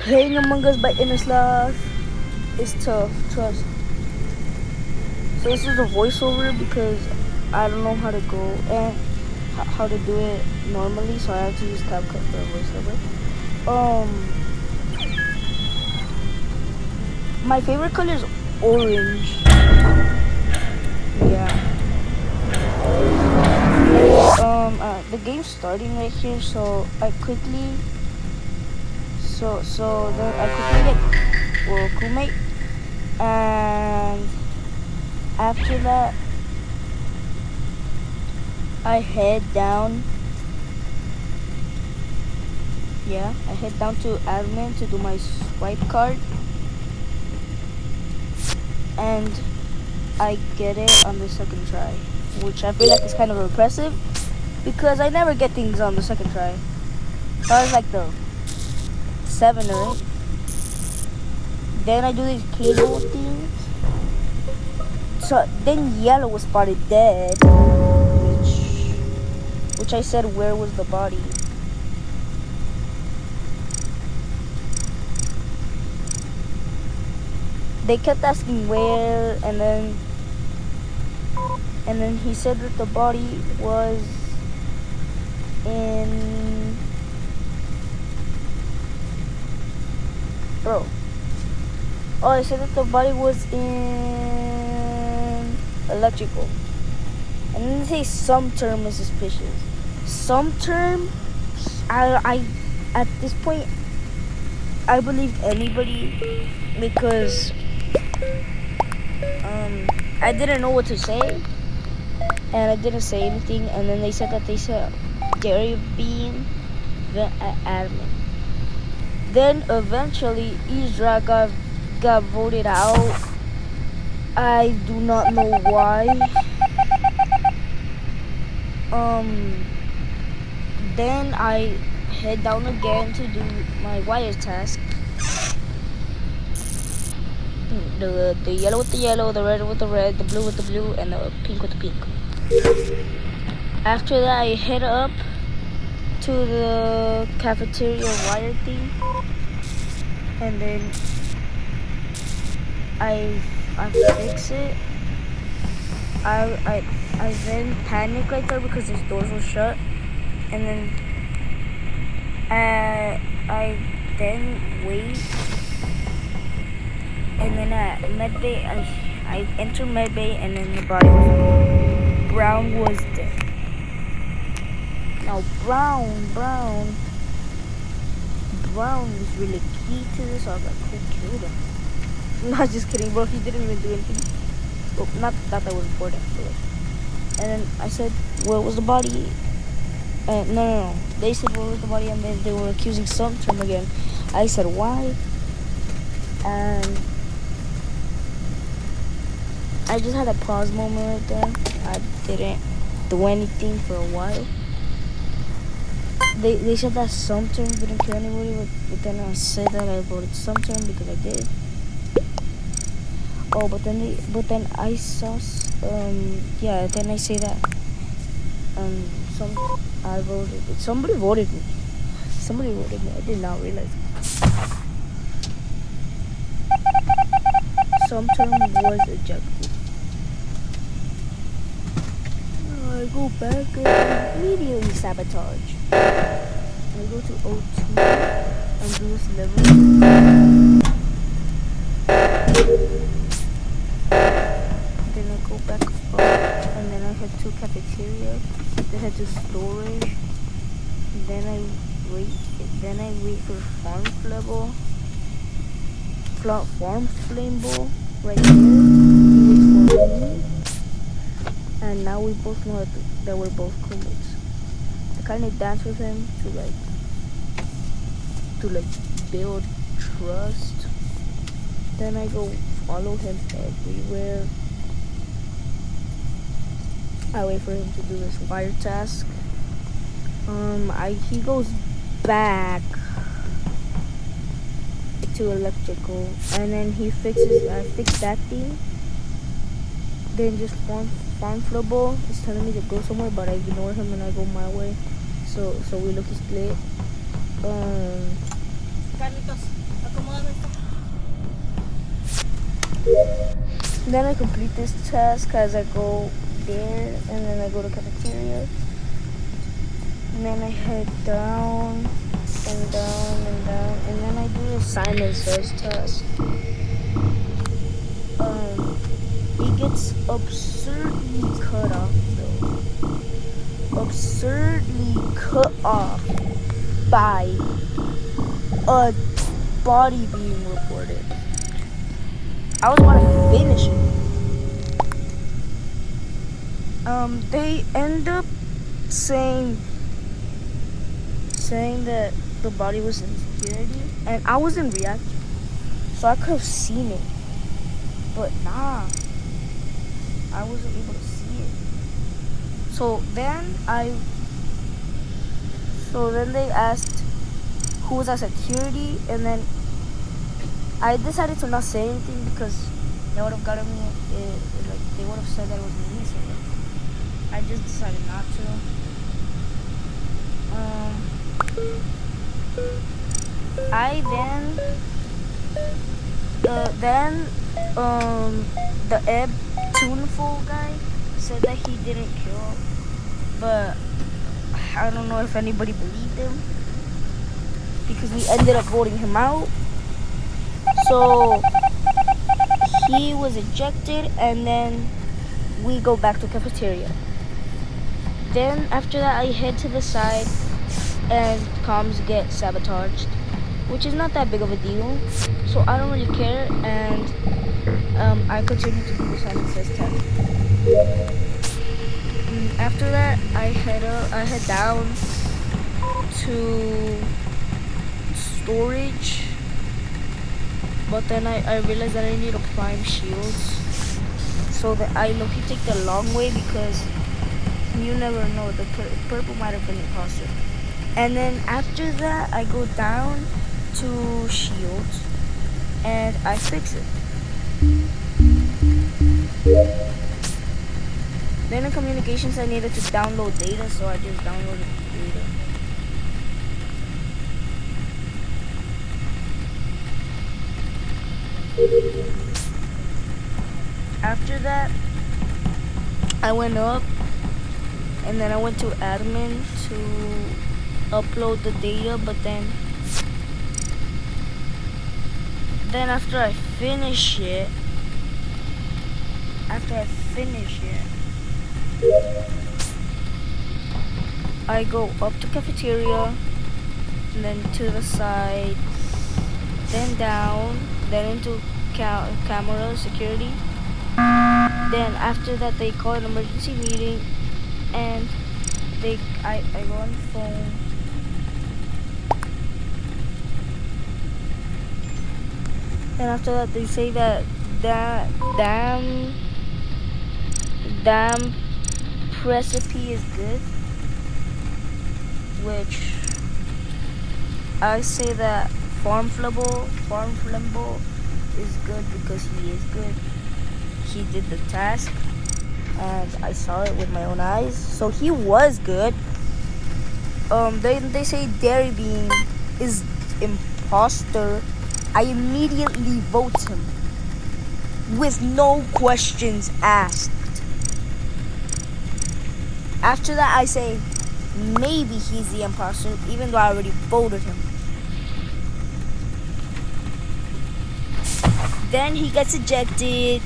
Playing Among Us by Innislav is tough, trust. So this is a voiceover because I don't know how to go and how to do it normally, so I have to use CapCut for a voiceover. My favorite color is orange. Yeah. The game's starting right here, so I quickly, then I quickly get crewmate, and after that, I head down. Yeah, I head down to admin to do my swipe card, and I get it on the second try, which I feel like is kind of impressive because I never get things on the second try. So I was like the 7 or 8. Then I do these cable things. So then yellow was spotted dead, which I said, where was the body? They kept asking where, and then he said that the body was in, bro. Oh, I said that the body was in electrical. And then they say some term is suspicious. Some term, I at this point, I believed anybody because I didn't know what to say, and I didn't say anything. And then they said that they said Gary Bean, the admin. Then eventually, Isra got voted out. I do not know why. Then I head down again to do my wire task. The yellow with the yellow, the red with the red, the blue with the blue, and the pink with the pink. After that, I head up to the cafeteria wire thing, and then I fix it. I then panic right there because these doors were shut, and then I then wait, and then at medbay I enter medbay, and then the body was gone. Brown was dead. Now Brown was really key to this. So I was like, who killed him? Not just kidding, bro. He didn't even do anything. Well, not that was important. But and then I said, where was the body? No. They said, where was the body? And then they were accusing Sumterm again. I said, why? And I just had a pause moment right there. I didn't do anything for a while. They said that Sumterm didn't kill anybody, but then I said that I voted Sumterm because I did. Oh, but then I saw, then I say that, I voted, somebody voted me. I did not realize. Sumterm was ejected. I go back and immediately sabotage. I go to O2 and do this level. Then I go back up, and then I head to cafeteria. Then head to storage. Then I wait for farm flamble right here. He waits for me. And now we both know that we're both crewmates. I kind of dance with him to build trust. Then I go follow him everywhere. I wait for him to do this wire task. He goes back to electrical, and then I fix that thing. Then just farm flowball is telling me to go somewhere, but I ignore him and I go my way. So we look split. Carlitos, Then I complete this task as I go there, and then I go to cafeteria, and then I head down and down and down, and then I do Simon's first task. It gets absurdly cut off though. Absurdly cut off by a body being reported. I was about to finish it. They end up saying that the body was in security, and I was in reactor, so I could have seen it. But nah, I wasn't able to see it. So then they asked who was at security, and then I decided to not say anything because they would have gotten me. Like they would have said that it was me, so I just decided not to. I the Ebb Tuneful guy said that he didn't kill, but I don't know if anybody believed him because we ended up voting him out. So he was ejected, and then we go back to cafeteria. Then after that, I head to the side, and comms get sabotaged, which is not that big of a deal, so I don't really care, and I continue to do the Simon Says test. After that, I head down to storage, but then I realized that I need to climb shields, so that I low-key take the long way because you never know, the purple might have been imposter. And then after that, I go down to shields and I fix it. Then in communications, I needed to download data, so I just downloaded data. After that, I went up, and then I went to admin to upload the data, but then after I finish it, I go up to cafeteria, and then to the side, then down, then into camera security. Then after that, they call an emergency meeting, and I go on the phone. And after that, they say that damn recipe is good, which I say that Farm Flimble is good because he is good. He did the task, and I saw it with my own eyes, so he was good. They say Dairy Bean is imposter. I immediately vote him with no questions asked. After that, I say maybe he's the imposter, even though I already voted him. Then he gets ejected,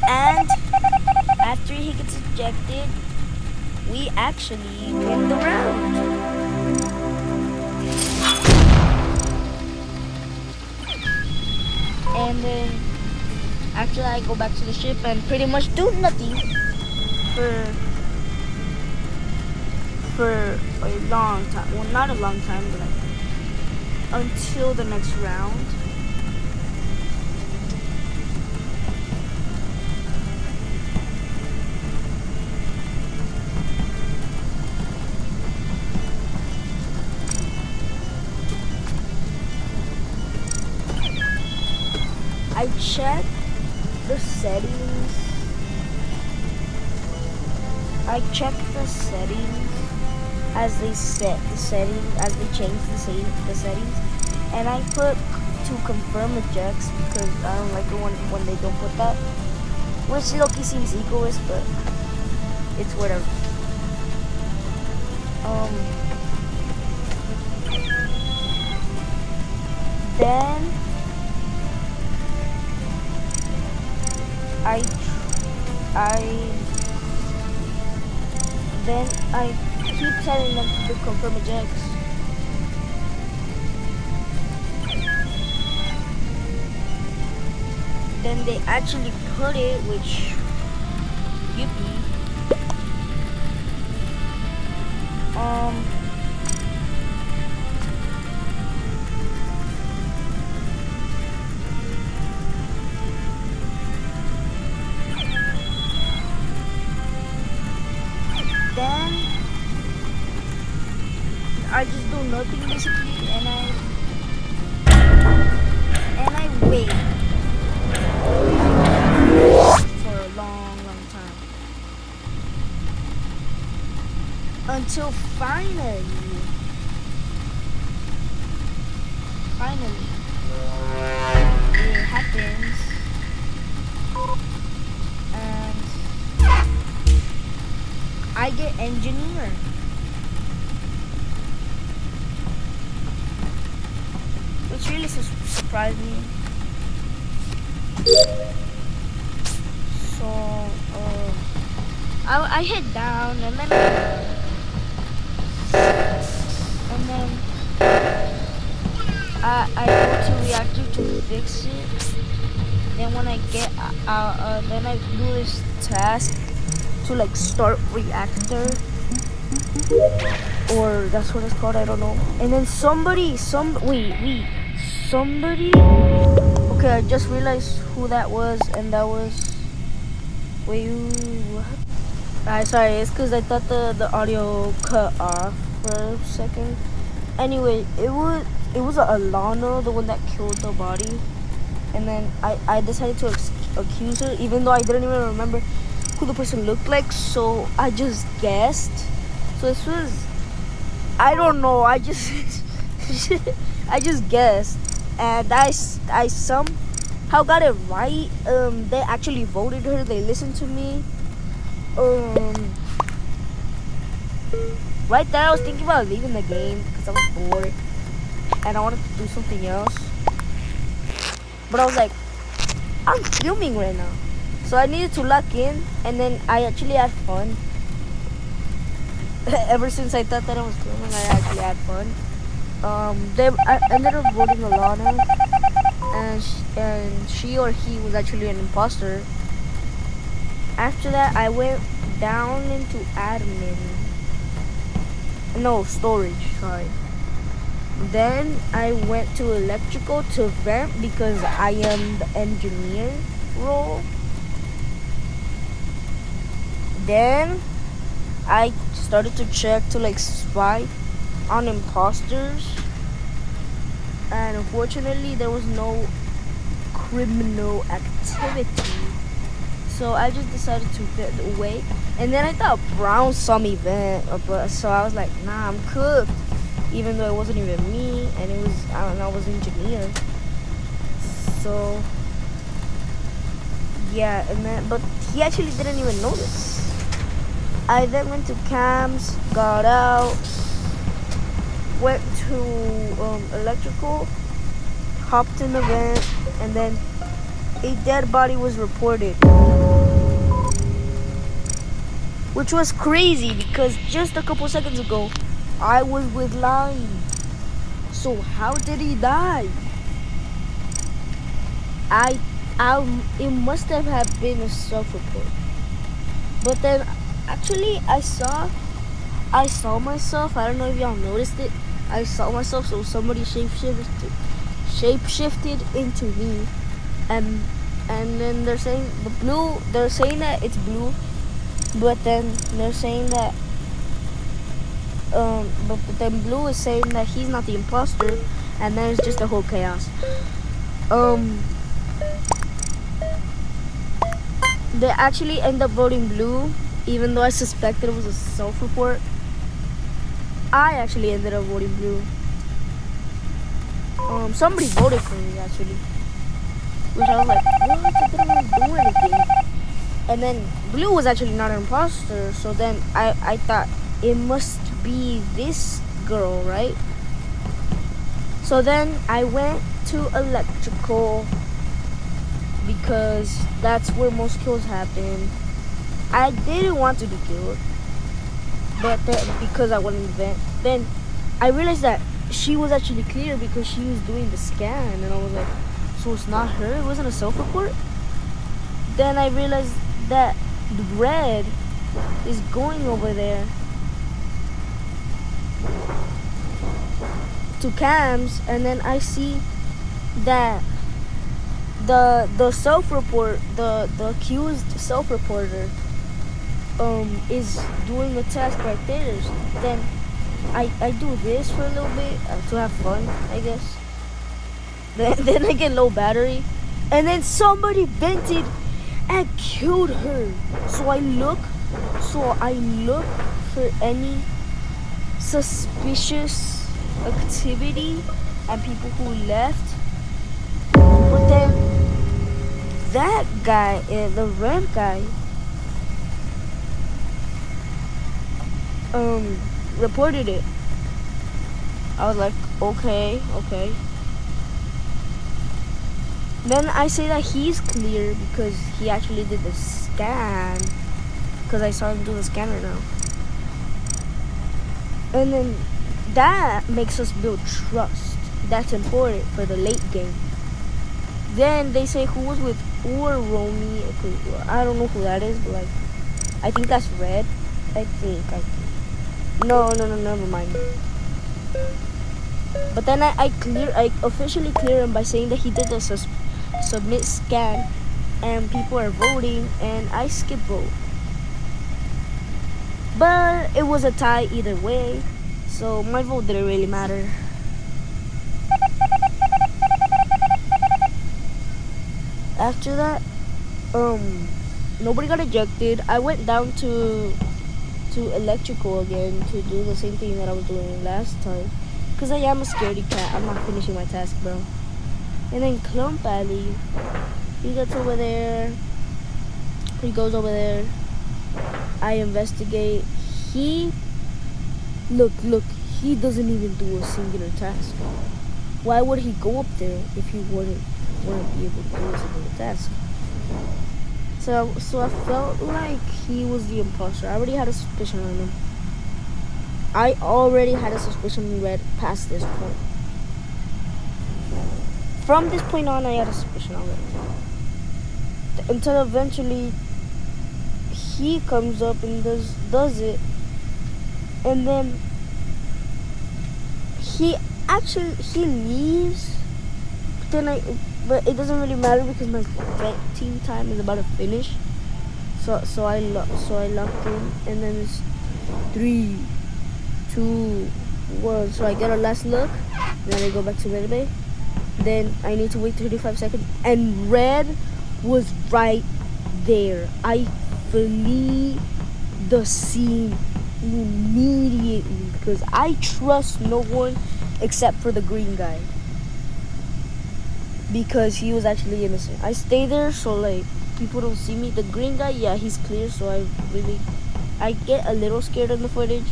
and after he gets ejected, we actually win the round. And then after that, I go back to the ship and pretty much do nothing for a long time. Well, not a long time, but like until the next round. I check the settings. As they change the settings, and I put to confirm ejects because I don't like it when they don't put that. Which Loki seems egoist, but it's whatever. Then I keep telling them to confirm ejects. Then they actually put it, which yippee. Then I just do nothing basically, and I wait for a long time until finally it happens, and I get engineer. Which really surprised me. So I hit down, and then I go to reactor to fix it. Then when I get then I do this task to like start reactor, or that's what it's called, I don't know. And then somebody. Okay, I just realized who that was, and that was. Wait, what? Sorry, it's because I thought the audio cut off for a second. Anyway, it was Alana, the one that killed the body, and then I decided to accuse her, even though I didn't even remember who the person looked like. So I just guessed. So this was, I don't know. I just I just guessed, and I somehow got it right. They actually voted her. They listened to me. Right there, I was thinking about leaving the game because I was bored and I wanted to do something else. But I was like, I'm filming right now, so I needed to lock in. And then I actually had fun. Ever since I thought that I was filming, I actually had fun. I ended up voting Alana, and she or he was actually an imposter. After that, I went down into admin. No, storage, sorry. Then I went to electrical to vent because I am the engineer role. Then I started to check to like spy on imposters, and unfortunately there was no criminal activity. So I just decided to vent away. And then I thought Brown saw me vent, but so I was like, nah, I'm cooked. Even though it wasn't even me, and it was, I don't know, I was engineer. So yeah, and then, but he actually didn't even notice. I then went to cams, got out, went to electrical, hopped in the vent, and then a dead body was reported. Which was crazy because just a couple seconds ago, I was with Lime. So how did he die? It must have been a self-report. But then, actually, I saw myself. I don't know if y'all noticed it. I saw myself. So somebody shapeshifted into me, and then they're saying the blue. They're saying that it's blue. But then they're saying that, but then Blue is saying that he's not the imposter, and then it's just a whole chaos. They actually end up voting Blue, even though I suspected it was a self-report. I actually ended up voting Blue. somebody voted for me actually, which I was like, what? I didn't even do anything. And then Blue was actually not an imposter, so then I thought it must be this girl, right? So then I went to electrical because that's where most kills happen. I didn't want to be killed, but because I wasn't vent, then I realized that she was actually clear because she was doing the scan, and I was like, so it's not her? It wasn't a self-report? Then I realized that Red is going over there to cams, and then I see that the self-report, the accused self-reporter is doing a task right there. Then I do this for a little bit to have fun, I guess. Then I get low battery, and then somebody vented and killed her. So I look for any suspicious activity and people who left. But then that guy, the red guy, reported it. I was like, okay. Then I say that he's clear because he actually did the scan, because I saw him do the scan right now. And then that makes us build trust. That's important for the late game. Then they say who was with or Romy. I don't know who that is, but like, I think that's Red. I think. No, never mind. But then I officially clear him by saying that he did the submit scan, and people are voting, and I skip vote. But it was a tie either way, so my vote didn't really matter. After that, nobody got ejected. I went down to electrical again to do the same thing that I was doing last time, because I am a scaredy cat. I'm not finishing my task, bro. And then Clump Alley, he gets over there. He goes over there. I investigate. Look, he doesn't even do a singular task. Why would he go up there if he wouldn't be able to do a singular task? So I felt like he was the imposter. I already had a suspicion on him. I already had a suspicion on Red past this point. From this point on, I had a suspicion on Red. Until eventually he comes up and does it. And then he leaves. But it doesn't really matter because my team time is about to finish. So I locked in, and then it's 3, 2, 1. So I get a last look, and then I go back to Red Bay. Then I need to wait 35 seconds, and Red was right there. I flee the scene immediately because I trust no one except for the green guy, because he was actually innocent. I stay there so like people don't see me. The green guy, yeah, he's clear, so I get a little scared in the footage.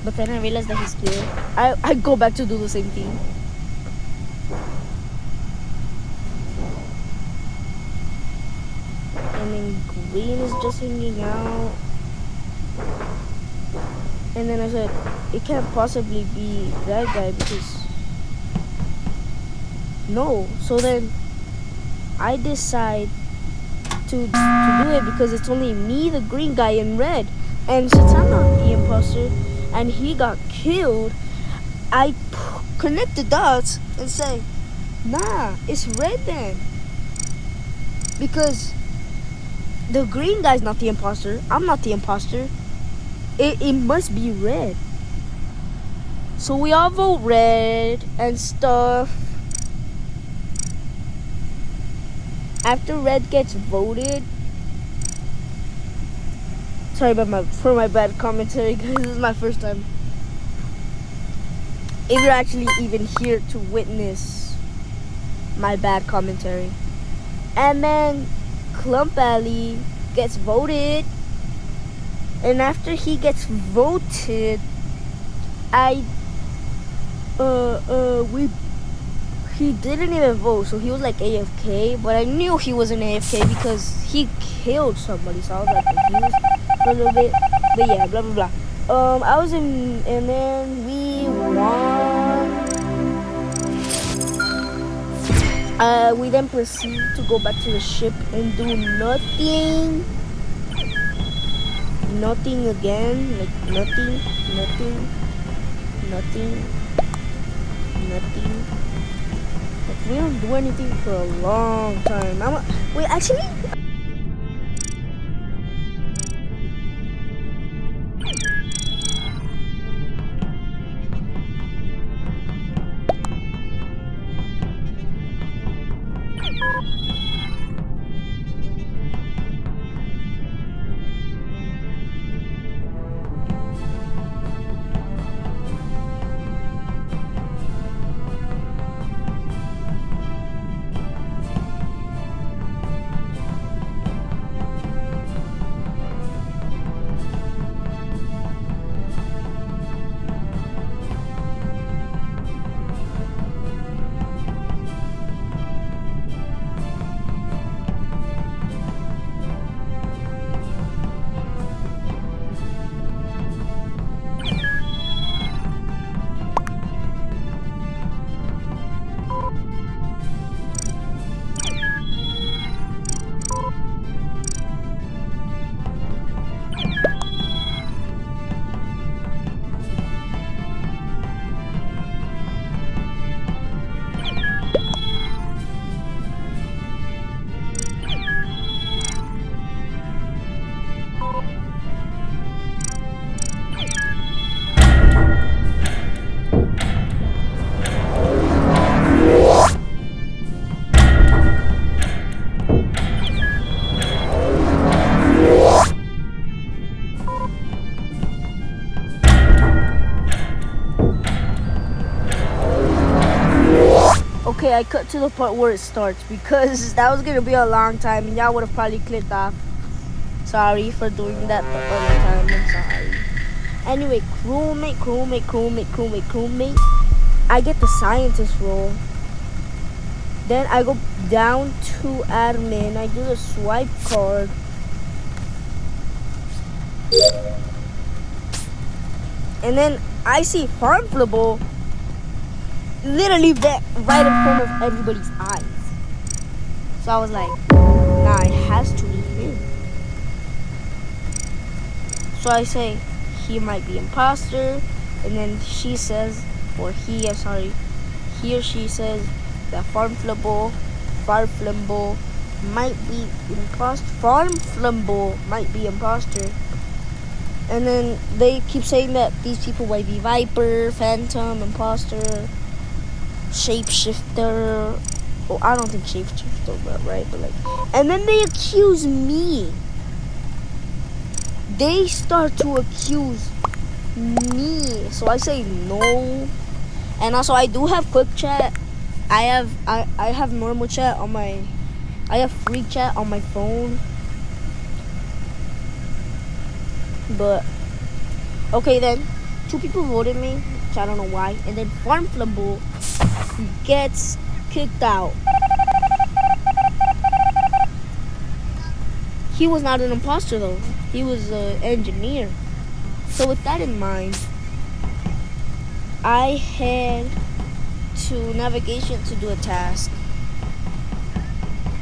But then I realize that he's clear. I go back to do the same thing. And then green is just hanging out. And then I said, it can't possibly be that guy because no. So then I decide to do it because it's only me, the green guy, and Red. And since I'm not the imposter and he got killed, I connect the dots and say, nah, it's Red then. Because the green guy's not the imposter. I'm not the imposter. It must be Red. So we all vote Red and stuff. After Red gets voted, sorry about for my bad commentary, guys. This is my first time. if you're actually even here to witness my bad commentary. And then Clump Alley gets voted, and after he gets voted, he didn't even vote, so he was like AFK. But I knew he wasn't AFK because he killed somebody, so I was like confused for a little bit. But yeah, blah blah blah. I was in, and then we won. We then proceed to go back to the ship and do nothing again, like nothing. Like we don't do anything for a long time. Wait, actually. Okay, I cut to the part where it starts because that was gonna be a long time and y'all would have probably clicked off. Sorry for doing that the other time, I'm sorry. Anyway, crewmate. I get the scientist role. Then I go down to admin, I do the swipe card. And then I see Farmflable literally right in front of everybody's eyes. So I was like, nah, it has to be him. So I say, he might be imposter. And then she says, or he or she says that Farmflable might be imposter. Farmflable might be imposter. And then they keep saying that these people might be Viper, Phantom, Imposter, Shapeshifter. Oh, I don't think Shapeshifter, right? But like, and then they accuse me. They start to accuse me. So I say no. And also, I do have quick chat. I have normal chat on my. I have free chat on my phone. But okay, then 2 people voted me, which I don't know why, and then Farmflable gets kicked out. He was not an imposter though; he was an engineer. So with that in mind, I head to navigation to do a task,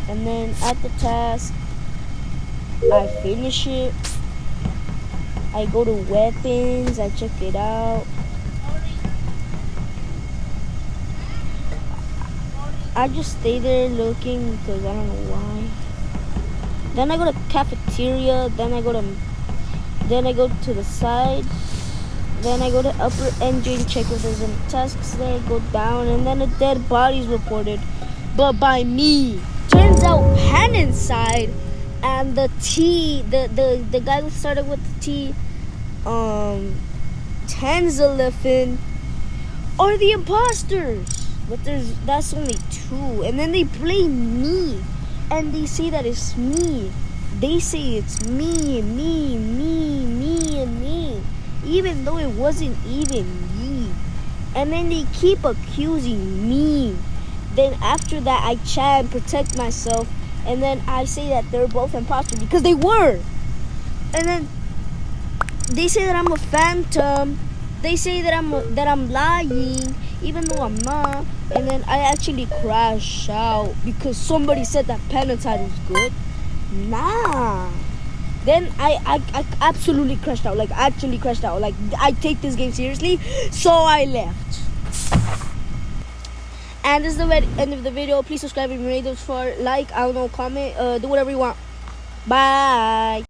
and then at the task, I finish it. I go to weapons, I check it out. I just stay there looking because I don't know why. Then I go to cafeteria, then I go to the side. Then I go to upper engine, check if there's any tasks there, go down, and then a dead body is reported. But by me. Turns out Pan inside, and the T, the guy who started with the T, Tanzalifin are the imposters. But that's only 2. And then they blame me. And they say that it's me. They say it's me, and me. Even though it wasn't even me. And then they keep accusing me. Then after that, I try and protect myself. And then I say that they're both imposters because they were. And then they say that I'm a phantom. They say that I'm lying, even though I'm not. And then I actually crash out because somebody said that penitide was good. Nah. Then I absolutely crashed out. Like, actually crashed out. Like, I take this game seriously. So I left. And this is the end of the video. Please subscribe if you made this far. Like, I don't know, comment, do whatever you want. Bye.